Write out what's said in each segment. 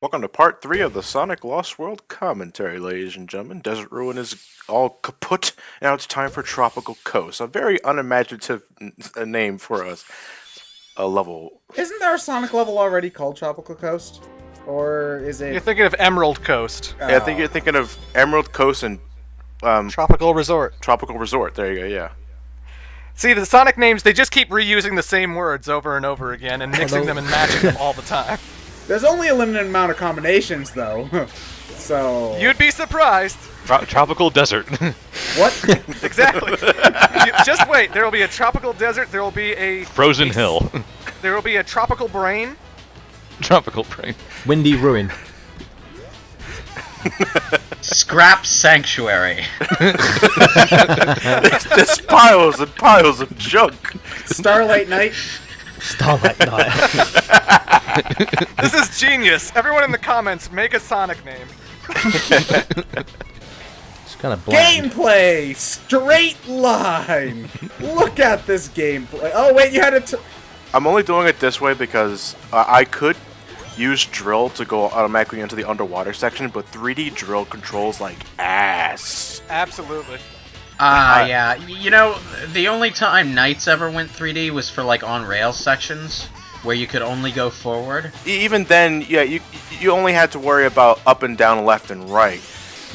Welcome to part 3 of the Sonic Lost World commentary, ladies and gentlemen. Desert Ruin is all kaput. Now it's time for Tropical Coast. A very unimaginative name for a level. Isn't there a Sonic level already called Tropical Coast? Or is it... You're thinking of Emerald Coast. Yeah, I think you're thinking of Emerald Coast and Tropical Resort. Tropical Resort. There you go, yeah. See, the Sonic names, they just keep reusing the same words over and over again and mixing them and matching them all the time. There's only a limited amount of combinations, though. So... You'd be surprised. Tropical desert. What? Exactly. Just wait. There will be a tropical desert. There will be a... Frozen hill. There will be a tropical brain. Tropical brain. Windy ruin. Scrap Sanctuary. There's piles and piles of junk. Starlight Night. Starlight Night. This is genius. Everyone in the comments, make a Sonic name. It's kind of bland. Gameplay! Straight line! Look at this gameplay. Oh, wait, you had it. I'm only doing it this way because I could use drill to go automatically into the underwater section, but 3D drill controls like ass. Absolutely. Yeah. You know, the only time Knights ever went 3D was for, like, on-rail sections, where you could only go forward. Even then, yeah, you only had to worry about up and down, left and right.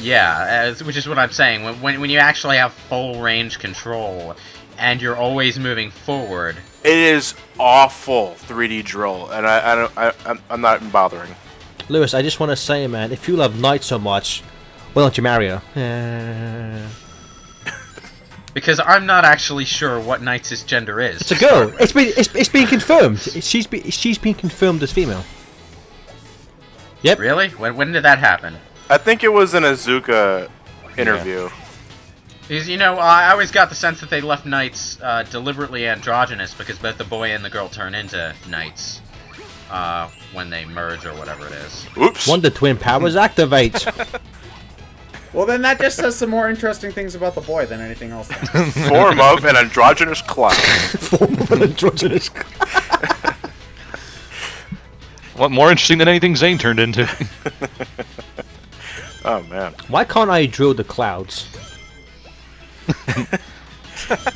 Yeah, which is what I'm saying. When you actually have full range control, and you're always moving forward... It is awful 3D drill, and I'm not even bothering. Lewis, I just want to say, man, if you love Night so much, why don't you marry her? Because I'm not actually sure what Knights' gender is. It's a girl. It's been confirmed. She's been confirmed as female. Yep. Really? When did that happen? I think it was an Azuka interview. Yeah. Because, you know, I always got the sense that they left Knights deliberately androgynous because both the boy and the girl turn into Knights when they merge or whatever it is. Oops. Wonder Twin powers activate. Well, then that just says some more interesting things about the boy than anything else. Form of an androgynous cloud. Form of an androgynous. What more interesting than anything Zane turned into? Oh man. Why can't I drill the clouds?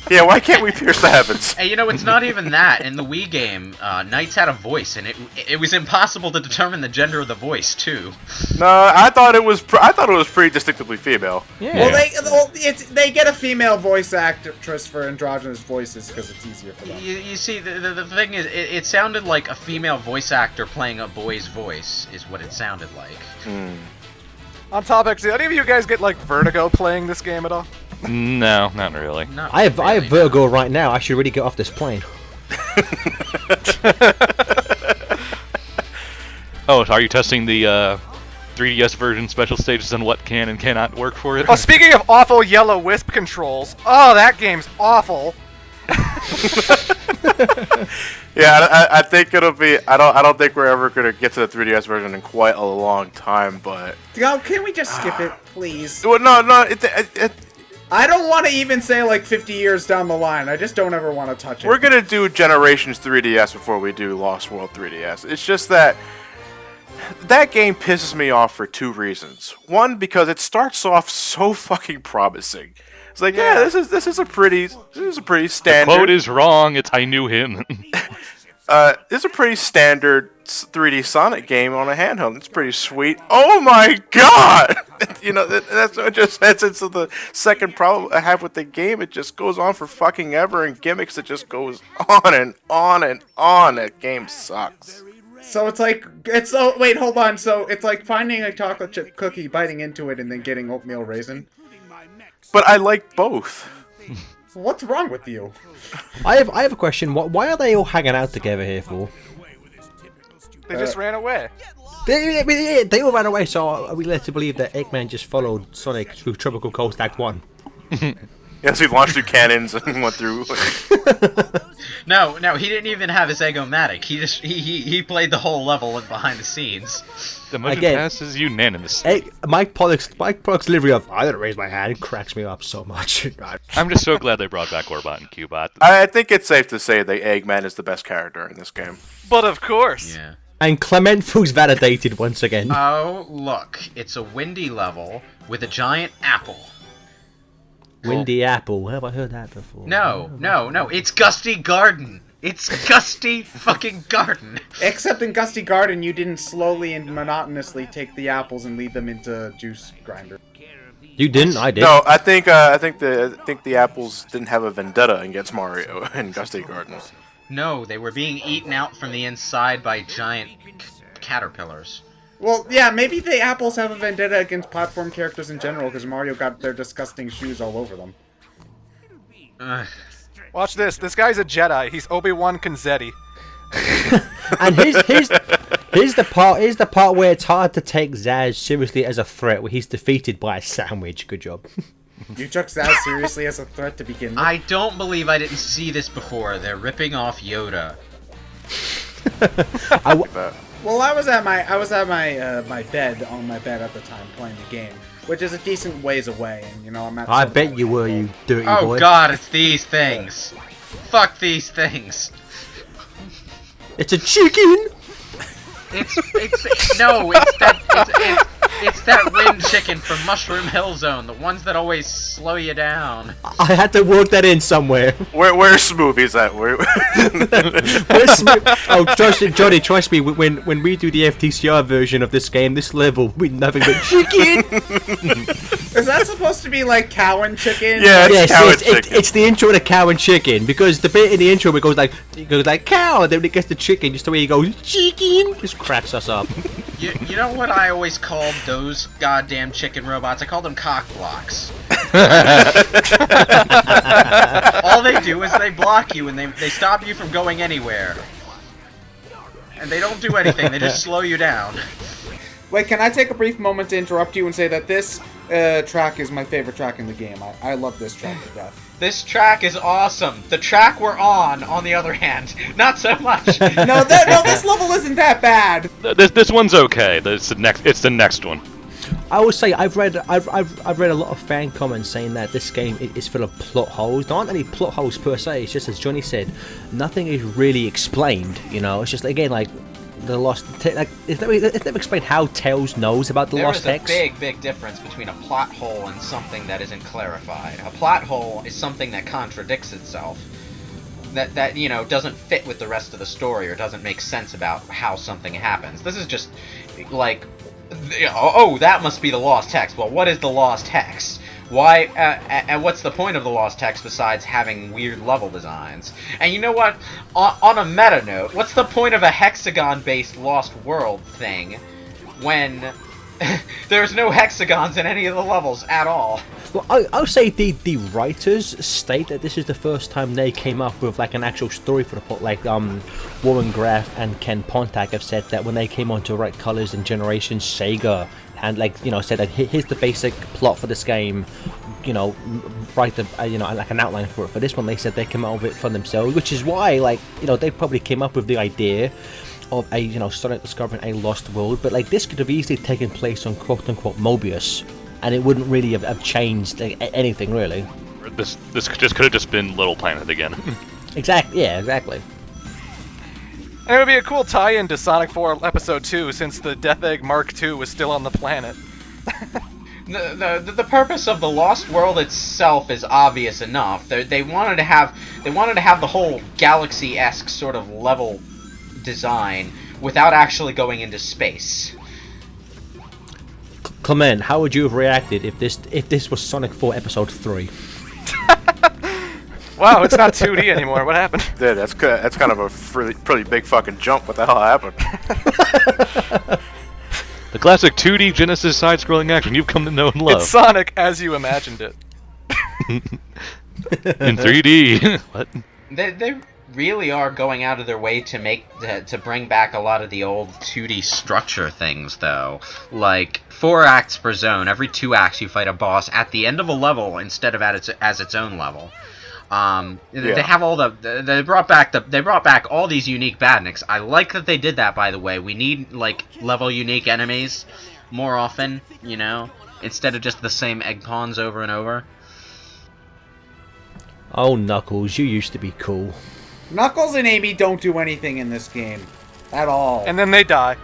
Yeah, why can't we pierce the heavens? Hey, you know, it's not even that. In the Wii game, Knights had a voice, and it was impossible to determine the gender of the voice, too. No, I thought it was pretty distinctively female. Yeah. Well, they get a female voice actress for androgynous voices because it's easier for them. You see, the thing is, it sounded like a female voice actor playing a boy's voice, is what it sounded like. On topic, do any of you guys get, like, vertigo playing this game at all? No, not really. Not I have really, vertigo right now. I should really get off this plane. Oh, so are you testing the 3DS version special stages on what can and cannot work for it? Oh, speaking of awful yellow wisp controls, oh, that game's awful. Yeah, I think it'll be. I don't think we're ever gonna get to the 3DS version in quite a long time. But Can we just skip it, please? well, no. I don't want to even say like 50 years down the line. I just don't ever want to touch it. We're gonna do Generations 3DS before we do Lost World 3DS. It's just that game pisses me off for two reasons. One, because it starts off so fucking promising. It's like, yeah, this is a pretty standard. The quote is wrong. It's I knew him. This is a pretty standard 3D Sonic game on a handheld. It's pretty sweet. Oh my god! You know, that's what just heads into the second problem I have with the game. It just goes on for fucking ever, and gimmicks. It just goes on and on and on. That game sucks. So wait, hold on. So it's like finding a chocolate chip cookie, biting into it, and then getting oatmeal raisin. But I like both. What's wrong with you? I have a question. Why are they all hanging out together here for? They just ran away. They all ran away, so are we led to believe that Eggman just followed Sonic through Tropical Coast Act 1? Yes, he launched through cannons and went through. No, he didn't even have his Egg-O-Matic. He played the whole level behind the scenes. The motion Again, pass is unanimous. Mike Pollock's delivery of "I didn't raise my hand" cracks me up so much. I'm just so glad they brought back Orbot and Cubot. I think it's safe to say that Eggman is the best character in this game. But of course. Yeah. And Clement feels validated once again. Oh, look. It's a windy level with a giant apple. Windy Apple. Have I heard that before? No. It's Gusty Garden. It's Gusty fucking Garden. Except in Gusty Garden, you didn't slowly and monotonously take the apples and lead them into juice grinder. You didn't. I did. No, I think the apples didn't have a vendetta against Mario in Gusty Garden. No, they were being eaten out from the inside by giant caterpillars. Well, yeah, maybe the apples have a vendetta against platform characters in general, because Mario got their disgusting shoes all over them. Ugh. Watch this. This guy's a Jedi. He's Obi-Wan Kenzetti. And here's the part where it's hard to take Zaz seriously as a threat, where he's defeated by a sandwich. Good job. You took Zaz seriously as a threat to begin with. I don't believe I didn't see this before. They're ripping off Yoda. Well, I was at my bed at the time playing the game, which is a decent ways away, and you know I'm at. I bet you were, you dirty Oh boy. God, it's these things. Fuck these things. It's a chicken. It's that wind chicken from Mushroom Hill Zone, the ones that always slow you down. I had to work that in somewhere. Where's Smoothie's at? Johnny, trust me. When we do the FTCR version of this game, this level, we nothing but chicken. Is that supposed to be like cow and chicken? Yeah, it's cow and it's, chicken. it's the intro to cow and chicken, because the bit in the intro where it goes like cow, and then when it gets to chicken, just the way he goes chicken, just cracks us up. You know what I always called those goddamn chicken robots? I called them cock blocks. All they do is they block you and they stop you from going anywhere. And they don't do anything, they just slow you down. Wait, can I take a brief moment to interrupt you and say that this track is my favorite track in the game? I love this track to death. This track is awesome. The track we're on the other hand, not so much. No, this level isn't that bad. This one's okay. It's the next one. I will say I've read a lot of fan comments saying that this game is full of plot holes. There aren't any plot holes per se. It's just, as Johnny said, nothing is really explained. You know, it's just again like the lost. It's never explained how Tails knows about the lost text. There is a big difference between a plot hole and something that isn't clarified. A plot hole is something that contradicts itself. That doesn't fit with the rest of the story or doesn't make sense about how something happens. This is just like, oh, that must be the lost text. Well, what is the lost text? Why, and what's the point of the lost text besides having weird level designs? And you know what? On a meta note, what's the point of a hexagon-based Lost World thing when there's no hexagons in any of the levels at all? Well, I'll say the writers state that this is the first time they came up with like an actual story for the plot. Like Warren Graff and Ken Pontac have said that when they came on to write Colors and Generations, Sega and said that here's the basic plot for this game, write the like an outline for it. For this one, they said they came out with it for themselves, which is why they probably came up with the idea of Sonic discovering a lost world. But this could have easily taken place on quote unquote Mobius, and it wouldn't really have changed anything really. This just could have just been Little Planet again. Exactly. Yeah. Exactly. And it would be a cool tie-in to Sonic 4 Episode 2, since the Death Egg Mark II was still on the planet. The purpose of the Lost World itself is obvious enough. They wanted to have the whole galaxy-esque sort of level design without actually going into space. Clement, how would you have reacted if this was Sonic 4 Episode 3? Wow, it's not 2D anymore. What happened? Dude, that's kind of a pretty big fucking jump. What the hell happened? The classic 2D Genesis side-scrolling action you've come to know and love. It's Sonic as you imagined it. In 3D. What? They really are going out of their way to bring back a lot of the old 2D structure things, though. Like 4 acts per zone. Every 2 acts you fight a boss at the end of a level instead of as its own level. They have all they brought back all these unique badniks. I like that they did that, by the way. We need level unique enemies more often, instead of just the same egg pawns over and over. Oh, Knuckles, you used to be cool. Knuckles and Amy don't do anything in this game. At all. And then they die.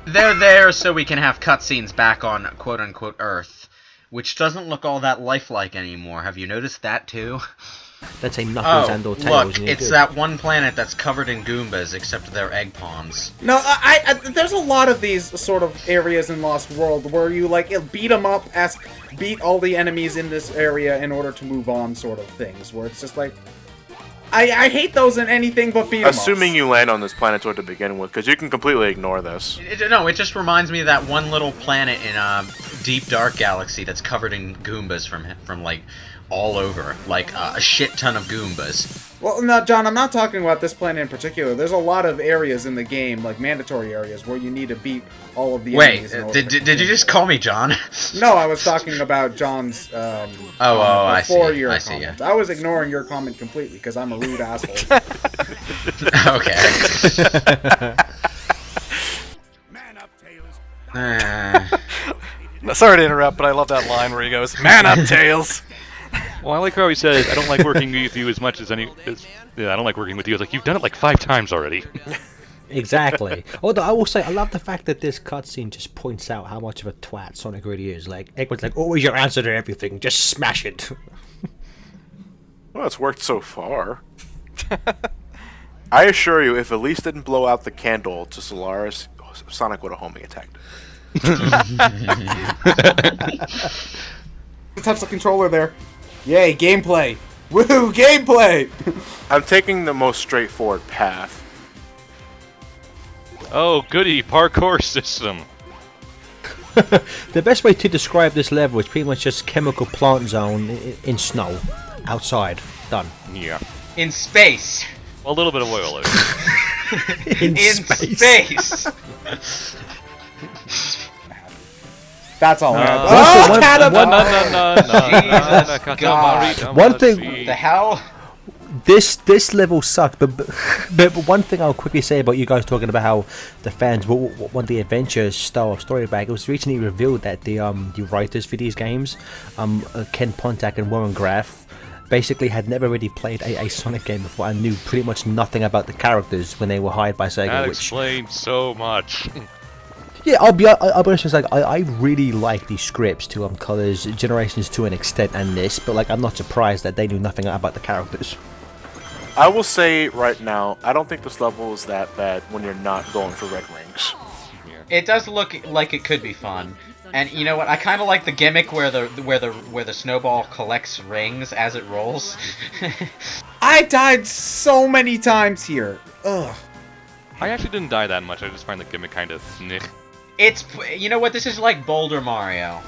They're there so we can have cutscenes back on quote-unquote Earth, which doesn't look all that lifelike anymore. Have you noticed that too? Let's say Knuckles and or Tails. Look, and you're it's good. that one planet that's covered in Goombas, except they're egg pawns. No, there's a lot of these sort of areas in Lost World where you, like, beat them up, beat all the enemies in this area in order to move on sort of things, where it's just like... I hate those in anything but beat 'em ups. Assuming you land on this planetoid to begin with, because you can completely ignore this. No, it just reminds me of that one little planet in Deep Dark Galaxy that's covered in Goombas from like, all over. Like, a shit ton of Goombas. Well, no, John, I'm not talking about this planet in particular. There's a lot of areas in the game, like mandatory areas, where you need to beat all of the enemies. Wait, did you just call me John? No, I was talking about John's I see. before your I see, comment. I was ignoring your comment completely, because I'm a rude asshole. Okay. No, sorry to interrupt, but I love that line where he goes, "Man up, Tails." Well, I like how he says, "I don't like working with you as much as I don't like working with you." It's like, you've done it like 5 times already. Exactly. Although I will say, I love the fact that this cutscene just points out how much of a twat Sonic really is. Like, Eggman's like, always your answer to everything. Just smash it. Well, it's worked so far. I assure you, if Elise didn't blow out the candle to Solaris, Sonic would have homing attacked. Touch the controller there. Yay, gameplay. Woohoo, gameplay! I'm taking the most straightforward path. Oh, goody, parkour system. The best way to describe this level is pretty much just chemical plant zone in snow. Outside. Done. Yeah. In space. A little bit of oil. In space. That's all. One- Jesus God. One thing- The hell? This level sucked, but one thing I'll quickly say about you guys talking about how the fans want the adventure style of story back. It was recently revealed that the writers for these games, Ken Pontac and Warren Graff, basically had never really played a Sonic game before and knew pretty much nothing about the characters when they were hired by Sega. That which explains so much. Yeah, I'll be honest. It's like I really like these scripts to Colors, Generations to an extent, and this, but like I'm not surprised that they knew nothing about the characters. I will say right now, I don't think this level is that bad when you're not going for red rings. It does look like it could be fun. And you know what? I kind of like the gimmick where the snowball collects rings as it rolls. I died so many times here. Ugh. I actually didn't die that much. I just find the gimmick kind of nick. It's, you know what? This is like Boulder Mario.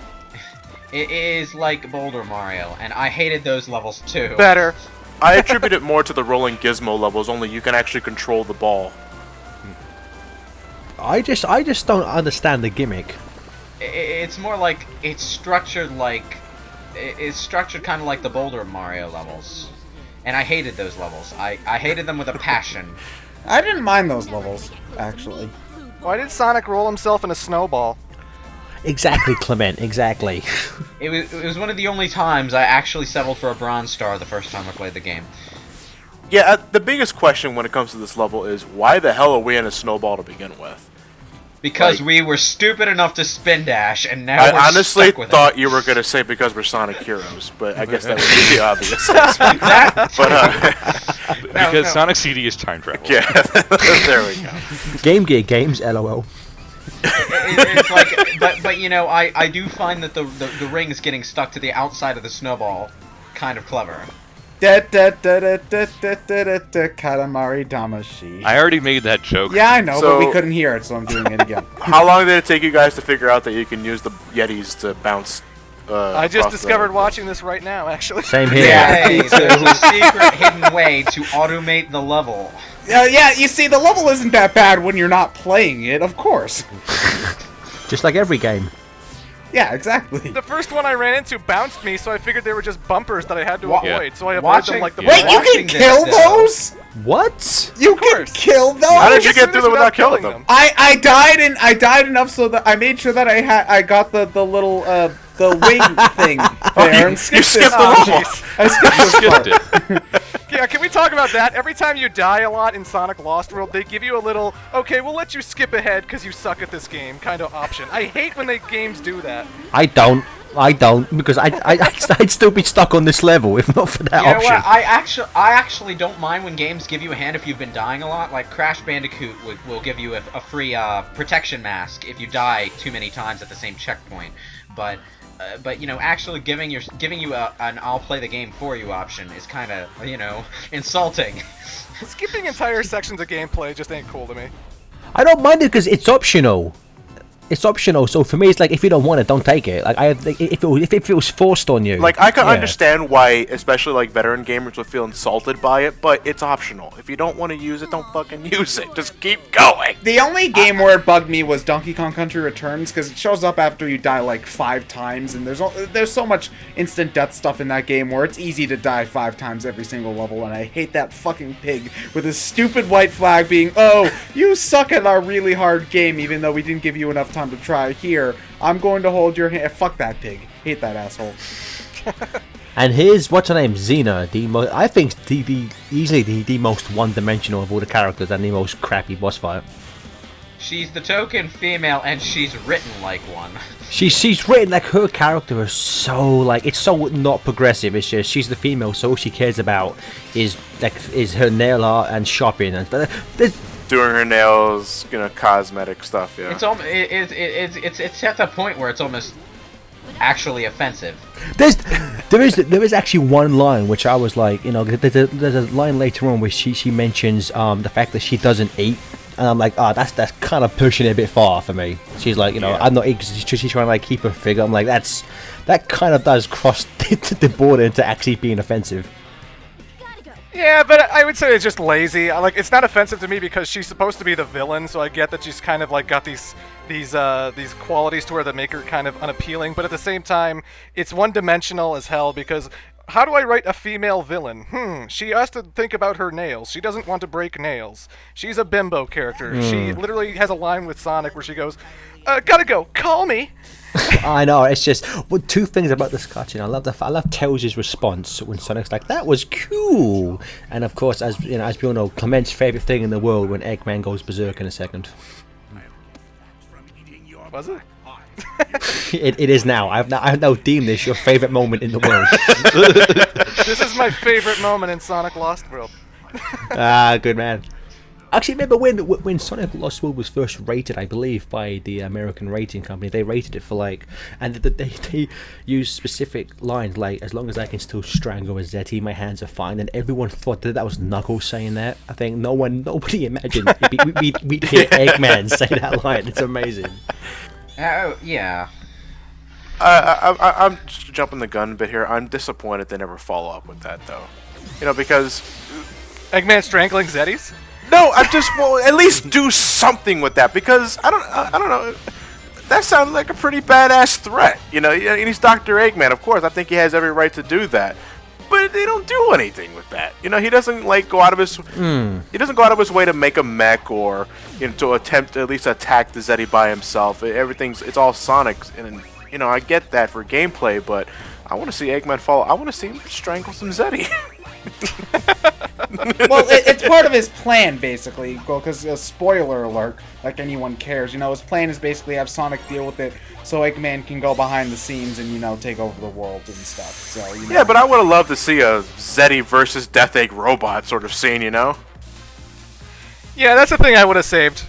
It is like Boulder Mario, and I hated those levels too. Better. I attribute it more to the rolling gizmo levels, only you can actually control the ball. I just don't understand the gimmick. It's more like it's structured kind of like the Boulder Mario levels, and I hated those levels. I hated them with a passion. I didn't mind those levels, actually. Why did Sonic roll himself in a snowball? Exactly, Clement. Exactly. It was one of the only times I actually settled for a bronze star the first time I played the game. Yeah, the biggest question when it comes to this level is, why the hell are we in a snowball to begin with? Because Like- we were stupid enough to spin dash, and now we're I honestly stuck with thought it. you were going to say because we're Sonic heroes, but I guess that would be the obvious answer. But, Because no. Sonic CD is time travel. yeah, there we go. Game Gear games, LOL. It's like, but you know, I do find that the rings getting stuck to the outside of the snowball kind of clever. Katamari Damacy. I already made that joke. Yeah, I know, So- but we couldn't hear it, so I'm doing it again. How long did it take you guys to figure out that you can use the Yetis to bounce? I just across discovered the... watching this right now, actually. Same here. Yay! There's a secret hidden way to automate the level. Yeah, you see, the level isn't that bad when you're not playing it, of course. Just like every game. Yeah, exactly. The first one I ran into bounced me, so I figured they were just bumpers that I had to Wa- avoid. So I avoided watching- them like the Yeah. Wait, you Watching can this, kill though. those? What? You can kill those? How did you As get soon through as them without killing killing them? I died enough so that I made sure that I got the little the wing thing there and You skipped skipped this. the level. I skipped this part. Skipped it. Yeah, can we talk about that? Every time you die a lot in Sonic Lost World, they give you a little, okay, we'll let you skip ahead because you suck at this game kind of option. I hate when games do that. I don't, because I'd still be stuck on this level if not for that You know option. what? I actually don't mind when games give you a hand if you've been dying a lot. Like Crash Bandicoot will give you a free protection mask if you die too many times at the same checkpoint. But you know, actually giving you an "I'll play the game for you" option is kind of, you know, insulting. Skipping entire sections of gameplay just ain't cool to me. I don't mind it because it's optional. It's optional, so for me, it's like if you don't want it, don't take it. Like if it was forced on you. Like I can yeah. understand why, especially like veteran gamers would feel insulted by it, but it's optional. If you don't want to use it, don't fucking use it. Just keep going. The only game where it bugged me was Donkey Kong Country Returns, because it shows up after you die like 5 times, and there's so much instant death stuff in that game where it's easy to die 5 times every single level, and I hate that fucking pig with his stupid white flag being, oh, you suck at our really hard game, even though we didn't give you enough time to try. Here, I'm going to hold your hand. Fuck that pig. Hate that asshole. And here's what's her name, Xena. I think easily the most one-dimensional of all the characters and the most crappy boss fight. She's the token female, and she's written like one. She's written like her character is so like it's so not progressive. It's just she's the female, so all she cares about is her nail art and shopping and Doing her nails, you know, cosmetic stuff. Yeah. It's at the point where it's almost actually offensive. There is actually one line which I was like, you know, there's a line later on where she mentions the fact that she doesn't eat, and I'm like, that's kind of pushing it a bit far for me. She's like, you know, I'm not eating 'cause she's trying to like keep her figure. I'm like, that kind of does cross the border into actually being offensive. Yeah, but I would say it's just lazy. Like, it's not offensive to me because she's supposed to be the villain, so I get that she's kind of like got these qualities to her that make her kind of unappealing. But at the same time, it's one-dimensional as hell because how do I write a female villain? She has to think about her nails. She doesn't want to break nails. She's a bimbo character. She literally has a line with Sonic where she goes, "Gotta go. Call me." I know, it's just two things about this cutscene. I love Tails' response when Sonic's like, "That was cool," and of course, as you know, as we all know, Clement's favorite thing in the world when Eggman goes berserk in a second. Was it? It is now. I've now deemed this your favorite moment in the world. This is my favorite moment in Sonic Lost World. Good man. Actually, remember when Sonic Lost World was first rated, I believe, by the American rating company, they rated it for like, and they used specific lines like, "As long as I can still strangle a Zeti, my hands are fine," and everyone thought that was Knuckles saying that. I think nobody imagined we'd hear Eggman say that line. It's amazing. Oh, yeah. I'm just jumping the gun a bit here. I'm disappointed they never follow up with that though. You know, because Eggman strangling Zetis? no, at least do something with that because I don't know. That sounds like a pretty badass threat. You know, and he's Dr. Eggman, of course. I think he has every right to do that. But they don't do anything with that. You know, he doesn't like go out of his he doesn't go out of his way to make a mech or, you know, to attempt to at least attack the Zeti by himself. It's all Sonic, and you know, I get that for gameplay, but I want to see Eggman fall. I want to see him strangle some Zeti. Well, it's part of his plan, basically, because, spoiler alert, like anyone cares, you know, his plan is basically have Sonic deal with it so Eggman can go behind the scenes and, you know, take over the world and stuff, so, you know. Yeah, but I would have loved to see a Zeti versus Death Egg robot sort of scene, you know? Yeah, that's the thing I would have saved.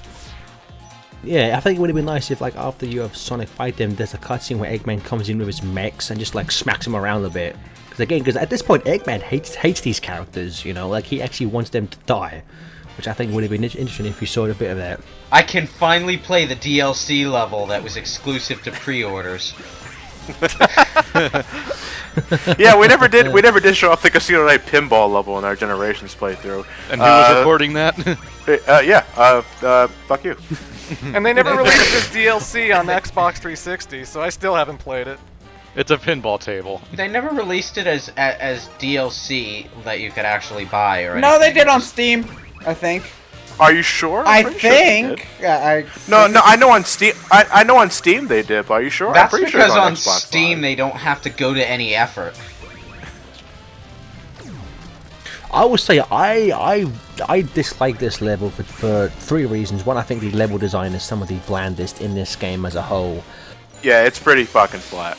Yeah, I think it would have been nice if, like, after you have Sonic fight them, there's a cutscene where Eggman comes in with his mechs and just, like, smacks him around a bit. Because at this point, Eggman hates these characters, you know, like, he actually wants them to die. Which I think would have been interesting if you saw a bit of that. I can finally play the DLC level that was exclusive to pre-orders. Yeah, we never did show off the Casino Night pinball level in our Generations playthrough. And who was recording that? Fuck you. And they never released this DLC on the Xbox 360, so I still haven't played it. It's a pinball table. They never released it as DLC that you could actually buy or anything. No, they did on Steam, I think. Are you sure? I I'm pretty sure they did. think. Yeah, No, I know on Steam. I know on Steam they did. But are you sure? That's I'm pretty because sure on it's on Xbox Steam Live. they don't have to go to any effort. I will say I dislike this level for 3 reasons. One, I think the level design is some of the blandest in this game as a whole. Yeah, it's pretty fucking flat.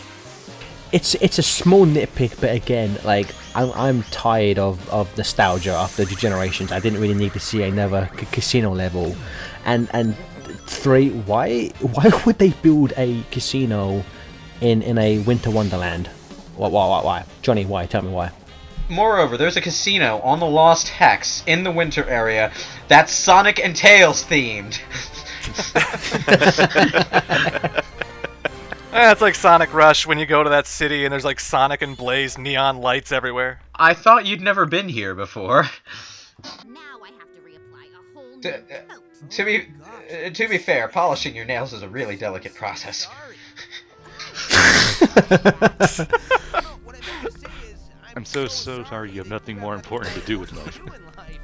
It's a small nitpick, but again, like I'm tired of nostalgia after Generations. I didn't really need to see another casino level, and 3, why would they build a casino in a Winter Wonderland? Why? Johnny, why? Tell me why. Moreover, there's a casino on the Lost Hex in the winter area that's Sonic and Tails themed. It's like Sonic Rush when you go to that city and there's like Sonic and Blaze neon lights everywhere. I thought you'd never been here before. Now I have to reapply a whole new coat. To be fair, polishing your nails is a really delicate process. I'm so sorry you have nothing more important to do with life.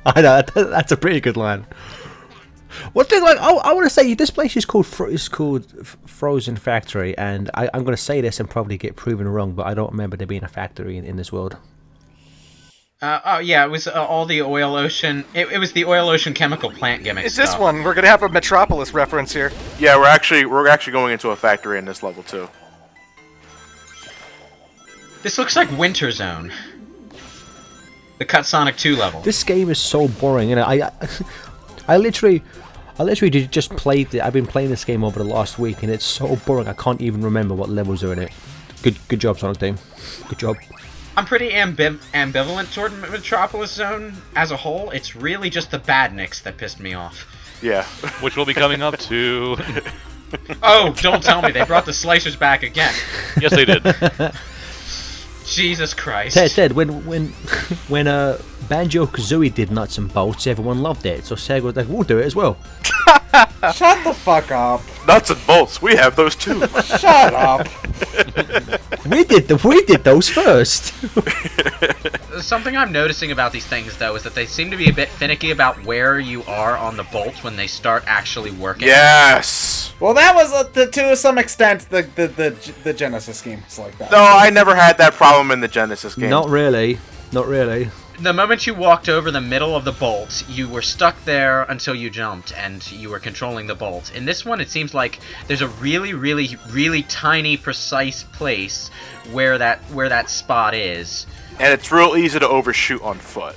I know, that's a pretty good line. One thing, like, I want to say, this place is called Frozen Factory, and I'm going to say this and probably get proven wrong, but I don't remember there being a factory in this world. Yeah, it was all the Oil Ocean. It was the Oil Ocean chemical plant gimmick. It's stuff. this one. We're gonna have a Metropolis reference here. Yeah, we're actually going into a factory in this level too. This looks like Winter Zone. The Cut Sonic 2 level. This game is so boring, and I literally did just played it. I've been playing this game over the last week, and it's so boring. I can't even remember what levels are in it. Good job, Sonic Team. Good job. I'm pretty ambivalent toward Metropolis Zone as a whole. It's really just the badniks that pissed me off. Yeah. Which we'll be coming up to. Oh, don't tell me they brought the slicers back again. Yes, they did. Jesus Christ. Ted, when Banjo-Kazooie did Nuts and Bolts, everyone loved it. So Sega was like, we'll do it as well. Shut the fuck up. Nuts and bolts. We have those too. Shut up. We did those first. Something I'm noticing about these things, though, is that they seem to be a bit finicky about where you are on the bolts when they start actually working. Yes. Well, that was to some extent the Genesis games like that. No, I never had that problem in the Genesis game. Not really. The moment you walked over the middle of the bolt, you were stuck there until you jumped, and you were controlling the bolt. In this one, it seems like there's a really, really, really tiny, precise place where that spot is. And it's real easy to overshoot on foot.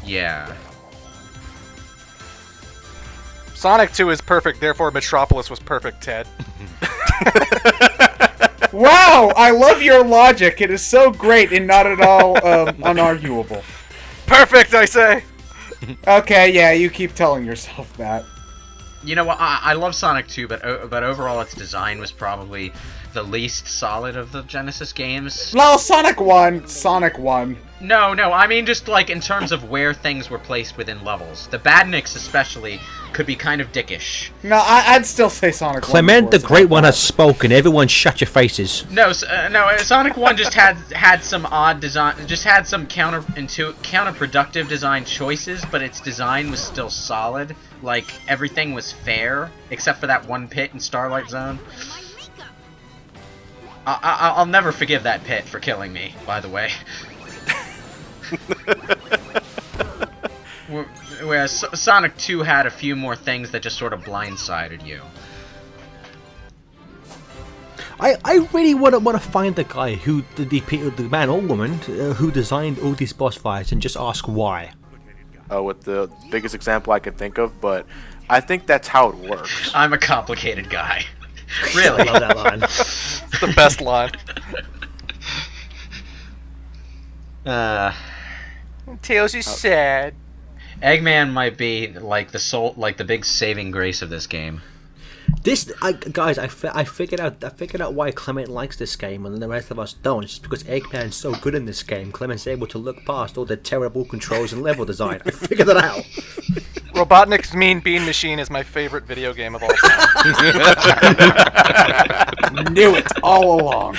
Yeah. Sonic 2 is perfect, therefore Metropolis was perfect, Ted. Wow, I love your logic. It is so great and not at all unarguable. Perfect, I say! Okay, yeah, you keep telling yourself that. You know what? I love Sonic 2, but overall its design was probably the least solid of the Genesis games. No, Sonic 1. No, I mean just like in terms of where things were placed within levels. The Badniks especially could be kind of dickish. No, I'd still say Sonic 1. Clement the Great One has spoken. Everyone shut your faces. No, Sonic 1 just had some odd design, just had some counterproductive design choices, but its design was still solid. Like, everything was fair, except for that one pit in Starlight Zone. I'll never forgive that pit for killing me, by the way. Whereas Sonic 2 had a few more things that just sort of blindsided you. I really want to find the guy who, the man or woman, who designed all these boss fights and just ask why. With the biggest example I can think of, but I think that's how it works. I'm a complicated guy. Really? I love that line. It's the best line. Tails is sad. Eggman might be like the big saving grace of this game. Guys, I figured out why Clement likes this game and the rest of us don't. It's just because Eggman's so good in this game. Clement's able to look past all the terrible controls and level design. I figured that out. Robotnik's Mean Bean Machine is my favorite video game of all time. Knew it all along.